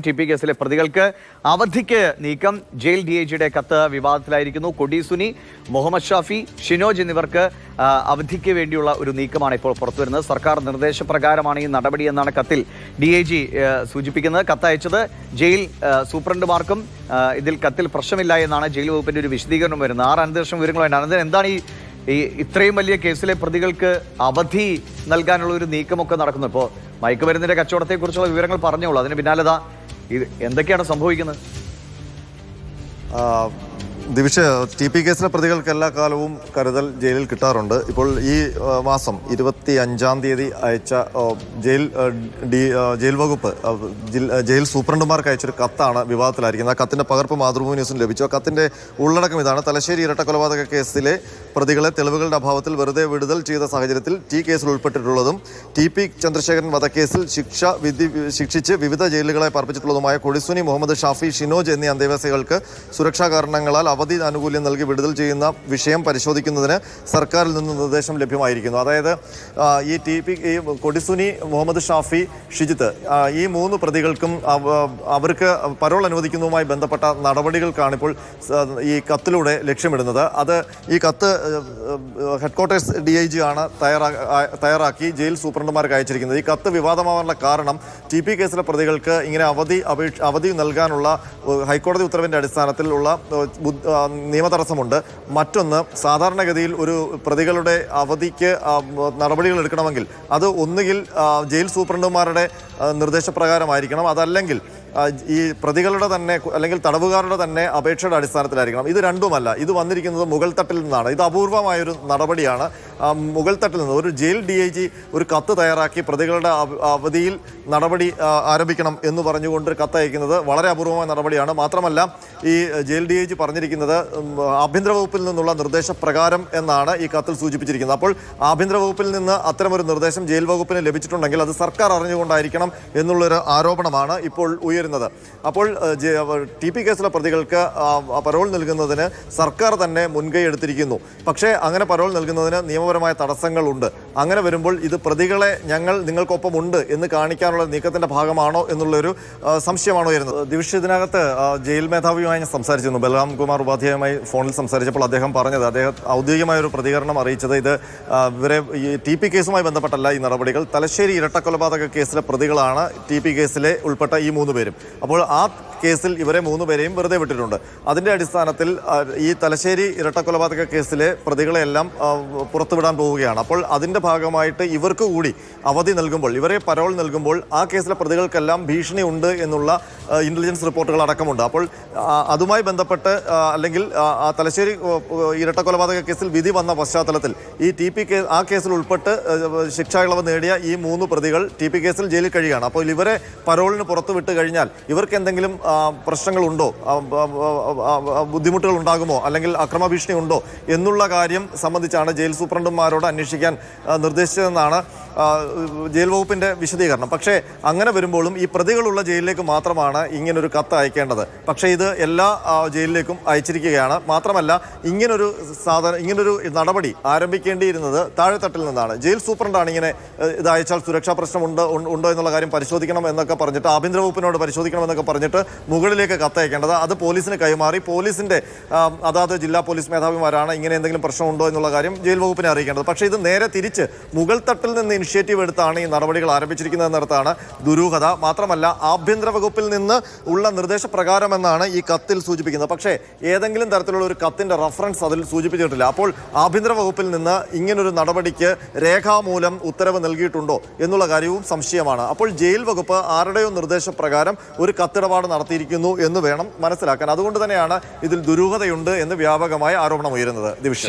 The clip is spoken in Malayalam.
ടി പി കേസിലെ പ്രതികൾക്ക് അവധിക്ക് നീക്കം. ജയിൽ DIGയുടെ കത്ത് വിവാദത്തിലായിരിക്കുന്നു. കൊടി സുനി, മുഹമ്മദ് ഷാഫി, ഷിനോജ് എന്നിവർക്ക് അവധിക്ക് വേണ്ടിയുള്ള ഒരു നീക്കമാണ് ഇപ്പോൾ പുറത്തുവരുന്നത്. സർക്കാർ നിർദ്ദേശപ്രകാരമാണ് ഈ നടപടി എന്നാണ് കത്തിൽ DIG സൂചിപ്പിക്കുന്നത്. കത്തയച്ചത് ജയിൽ സൂപ്രണ്ടുമാർക്കും ഇതിൽ കത്തിൽ പ്രശ്നമില്ല എന്നാണ് ജയിൽ വകുപ്പിന്റെ ഒരു വിശദീകരണം വരുന്നത്. അനന്തരം വിവരങ്ങളുമായി അനന്തരം എന്താണ് ഈ ഇത്രയും വലിയ കേസിലെ പ്രതികൾക്ക് അവധി നൽകാനുള്ള ഒരു നീക്കമൊക്കെ നടക്കുന്നു? ഇപ്പോൾ മയക്കുമരുന്നിന്റെ കച്ചവടത്തെക്കുറിച്ചുള്ള വിവരങ്ങൾ പറഞ്ഞോളൂ. അതിന് പിന്നാലെതാ ഇത് എന്തൊക്കെയാണ് സംഭവിക്കുന്നത്? ദിവിഷ്, TP കേസിലെ പ്രതികൾക്ക് എല്ലാ കാലവും കരുതൽ ജയിലിൽ കിട്ടാറുണ്ട്. ഇപ്പോൾ ഈ മാസം 25-ാം തീയതി അയച്ച ജയിൽ വകുപ്പ് ജയിൽ സൂപ്രണ്ടുമാർക്ക് അയച്ചൊരു കത്താണ് വിവാദത്തിലായിരിക്കുന്നത്. ആ കത്തിൻ്റെ പകർപ്പ് മാതൃഭൂമി ന്യൂസിന് ലഭിച്ചു. ആ കത്തിൻ്റെ ഉള്ളടക്കം ഇതാണ്: തലശ്ശേരി ഇരട്ടക്കൊലപാതക കേസിലെ പ്രതികളെ തെളിവുകളുടെ അഭാവത്തിൽ വെറുതെ വിടുതൽ ചെയ്ത സാഹചര്യത്തിൽ കേസിൽ ഉൾപ്പെട്ടിട്ടുള്ളതും TP ചന്ദ്രശേഖരൻ വധക്കേസിൽ ശിക്ഷിച്ച് വിവിധ ജയിലുകളെ പാർപ്പിച്ചിട്ടുള്ളതുമായ കൊടിസുനി, മുഹമ്മദ് ഷാഫി, ഷിനോജ് എന്നീ അന്തേവാസികൾക്ക് സുരക്ഷാ കാരണങ്ങളാൽ അവധി ആനുകൂല്യം നൽകി വിടുതൽ ചെയ്യുന്ന വിഷയം പരിശോധിക്കുന്നതിന് സർക്കാരിൽ നിന്ന് നിർദ്ദേശം ലഭ്യമായിരിക്കുന്നു. അതായത് ഈ കൊടിസുനി, മുഹമ്മദ് ഷാഫി, ഷിജിത്ത് ഈ 3 പ്രതികൾക്കും അവർക്ക് പരോൾ അനുവദിക്കുന്നതുമായി ബന്ധപ്പെട്ട നടപടികൾക്കാണ് ഇപ്പോൾ ഈ കത്തിലൂടെ ലക്ഷ്യമിടുന്നത്. അത് ഈ കത്ത് ഹെഡ്ക്വാർട്ടേഴ്സ് DIG ആണ് തയ്യാറാക്കി ജയിൽ സൂപ്രണ്ടുമാർക്ക് അയച്ചിരിക്കുന്നത്. ഈ കത്ത് വിവാദമാവാനുള്ള കാരണം TP കേസിലെ പ്രതികൾക്ക് ഇങ്ങനെ അവധി നൽകാനുള്ള ഹൈക്കോടതി ഉത്തരവിൻ്റെ അടിസ്ഥാനത്തിലുള്ള നിയമതടസ്സമുണ്ട്. മറ്റൊന്ന്, സാധാരണഗതിയിൽ ഒരു പ്രതികളുടെ അവധിക്ക് നടപടികൾ എടുക്കണമെങ്കിൽ അത് ഒന്നുകിൽ ജയിൽ സൂപ്രണ്ടുമാരുടെ നിർദ്ദേശപ്രകാരമായിരിക്കണം, അതല്ലെങ്കിൽ ഈ പ്രതികളുടെ തന്നെ അല്ലെങ്കിൽ തടവുകാരുടെ തന്നെ അപേക്ഷയുടെ അടിസ്ഥാനത്തിലായിരിക്കണം. ഇത് രണ്ടുമല്ല. ഇത് വന്നിരിക്കുന്നത് മുകൾ തട്ടിൽ നിന്നാണ്. ഇത് അപൂർവമായൊരു നടപടിയാണ്. മുകൾ തട്ടിൽ നിന്ന് ഒരു ജയിൽ DIG ഒരു കത്ത് തയ്യാറാക്കി പ്രതികളുടെ അവധിയിൽ നടപടി ആരംഭിക്കണം എന്ന് പറഞ്ഞുകൊണ്ട് കത്തയക്കുന്നത് വളരെ അപൂർവമായ നടപടിയാണ്. മാത്രമല്ല, ഈ ജയിൽ DIG പറഞ്ഞിരിക്കുന്നത് ആഭ്യന്തര വകുപ്പിൽ നിന്നുള്ള നിർദ്ദേശപ്രകാരം എന്നാണ് ഈ കത്തിൽ സൂചിപ്പിച്ചിരിക്കുന്നത്. അപ്പോൾ ആഭ്യന്തര വകുപ്പിൽ നിന്ന് അത്തരമൊരു നിർദ്ദേശം ജയിൽ വകുപ്പിന് ലഭിച്ചിട്ടുണ്ടെങ്കിൽ അത് സർക്കാർ അറിഞ്ഞുകൊണ്ടായിരിക്കണം എന്നുള്ളൊരു ആരോപണമാണ് ഇപ്പോൾ ഉയരുന്നത്. അപ്പോൾ TP കേസിലെ പ്രതികൾക്ക് പരോൾ നൽകുന്നതിന് സർക്കാർ തന്നെ മുൻകൈ എടുത്തിരിക്കുന്നു. പക്ഷേ അങ്ങനെ പരോൾ നൽകുന്നതിന് നിയമപരമായ തടസ്സങ്ങളുണ്ട്. അങ്ങനെ വരുമ്പോൾ ഇത് പ്രതികളെ ഞങ്ങൾ നിങ്ങൾക്കൊപ്പം ഉണ്ട് എന്ന് കാണിക്കാനുള്ള നീക്കത്തിന്റെ ഭാഗമാണോ എന്നുള്ളൊരു സംശയമാണോ വരുന്നത്? ദിവിഷ്, ഇതിനകത്ത് ജയിൽ മേധാവിയുമായി ഞാൻ സംസാരിച്ചിരുന്നു. ബലറാം കുമാർ ഉപാധ്യായുമായി ഫോണിൽ സംസാരിച്ചപ്പോൾ അദ്ദേഹം പറഞ്ഞത്, അദ്ദേഹം ഔദ്യോഗികമായ ഒരു പ്രതികരണം അറിയിച്ചത് ഇത് ഇവരെ ഈ TP കേസുമായി ബന്ധപ്പെട്ടല്ല ഈ നടപടികൾ. തലശ്ശേരി ഇരട്ടക്കൊലപാതക കേസിലെ പ്രതികളാണ് TP കേസിലെ ഉൾപ്പെട്ട ഈ 3 പേരും. അപ്പോൾ ആ കേസിൽ ഇവരെ 3 പേരെയും വെറുതെ വിട്ടിട്ടുണ്ട്. അതിൻ്റെ അടിസ്ഥാനത്തിൽ ഈ തലശ്ശേരി ഇരട്ടക്കൊലപാതക കേസിലെ പ്രതികളെല്ലാം പുറത്തുവിടാൻ പോവുകയാണ്. അപ്പോൾ അതിൻ്റെ ഭാഗമായിട്ട് ഇവർക്ക് കൂടി അവധി നൽകുമ്പോൾ, ഇവരെ പരോൾ നൽകുമ്പോൾ ആ കേസിലെ പ്രതികൾക്കെല്ലാം ഭീഷണി ഉണ്ട് എന്നുള്ള ഇൻ്റലിജൻസ് റിപ്പോർട്ടുകൾ അടക്കമുണ്ട്. അപ്പോൾ അതുമായി ബന്ധപ്പെട്ട് അല്ലെങ്കിൽ ആ തലശ്ശേരി ഇരട്ടക്കൊലപാതക കേസിൽ വിധി വന്ന പശ്ചാത്തലത്തിൽ ഈ ആ കേസിൽ ഉൾപ്പെട്ട് ശിക്ഷാ ഇളവ് നേടിയ ഈ 3 പ്രതികൾ TP കേസിൽ ജയിലിൽ കഴിയുകയാണ്. അപ്പോൾ ഇവരെ പരോളിന് പുറത്തു വിട്ട് കഴിഞ്ഞാൽ ഇവർക്ക് എന്തെങ്കിലും പ്രശ്നങ്ങളുണ്ടോ, ബുദ്ധിമുട്ടുകൾ ഉണ്ടാകുമോ, അല്ലെങ്കിൽ അക്രമഭീഷണി ഉണ്ടോ എന്നുള്ള കാര്യം സംബന്ധിച്ചാണ് ജയിൽ സൂപ്രണ്ടുമാരോട് അന്വേഷിക്കാൻ നിർദ്ദേശിച്ചതെന്നാണ് ജയിൽ വകുപ്പിൻ്റെ വിശദീകരണം. പക്ഷേ അങ്ങനെ വരുമ്പോഴും ഈ പ്രതികളുള്ള ജയിലിലേക്ക് മാത്രമാണ് ഇങ്ങനൊരു കത്ത് അയക്കേണ്ടത്. പക്ഷേ ഇത് എല്ലാ ജയിലിലേക്കും അയച്ചിരിക്കുകയാണ്. മാത്രമല്ല, ഇങ്ങനൊരു നടപടി ആരംഭിക്കേണ്ടിയിരുന്നത് താഴെത്തട്ടിൽ നിന്നാണ്. ജയിൽ സൂപ്രണ്ടാണ് ഇങ്ങനെ ഇത് അയച്ചാൽ സുരക്ഷാ പ്രശ്നം ഉണ്ടോ എന്നുള്ള കാര്യം പരിശോധിക്കണം എന്നൊക്കെ പറഞ്ഞിട്ട്, ആഭ്യന്തര വകുപ്പിനോട് പരിശോധിക്കണം എന്നൊക്കെ പറഞ്ഞിട്ട് മുകളിലേക്ക് കത്തയക്കേണ്ടത്. അത് പോലീസിന് കൈമാറി പോലീസിൻ്റെ അതാത് ജില്ലാ പോലീസ് മേധാവിമാരാണ് ഇങ്ങനെ എന്തെങ്കിലും പ്രശ്നമുണ്ടോ എന്നുള്ള കാര്യം ജയിൽ വകുപ്പിനെ അറിയിക്കേണ്ടത്. പക്ഷേ ഇത് നേരെ തിരിച്ച് മുകൾ തട്ടിൽ നിന്ന് ഇനിഷ്യേറ്റീവ് എടുത്താണ് ഈ നടപടികൾ ആരംഭിച്ചിരിക്കുന്നതെന്നിടത്താണ് ദുരൂഹത. മാത്രമല്ല, ആഭ്യന്തര വകുപ്പിൽ നിന്ന് ഉള്ള നിർദ്ദേശപ്രകാരമെന്നാണ് ഈ കത്തിൽ സൂചിപ്പിക്കുന്നത്. പക്ഷേ ഏതെങ്കിലും തരത്തിലുള്ള ഒരു കത്തിൻ്റെ റഫറൻസ് അതിൽ സൂചിപ്പിച്ചിട്ടില്ല. അപ്പോൾ ആഭ്യന്തര വകുപ്പിൽ നിന്ന് ഇങ്ങനൊരു നടപടിക്ക് രേഖാമൂലം ഉത്തരവ് നൽകിയിട്ടുണ്ടോ എന്നുള്ള കാര്യവും സംശയമാണ്. അപ്പോൾ ജയിൽ വകുപ്പ് ആരുടെയോ നിർദ്ദേശപ്രകാരം ഒരു കത്തിടപാട് നടത്തിയിരിക്കുന്നു എന്ന് വേണം മനസ്സിലാക്കാൻ. അതുകൊണ്ട് തന്നെയാണ് ഇതിൽ ദുരൂഹതയുണ്ട് എന്ന് വ്യാപകമായ ആരോപണം ഉയരുന്നത്. ദിവിഷ.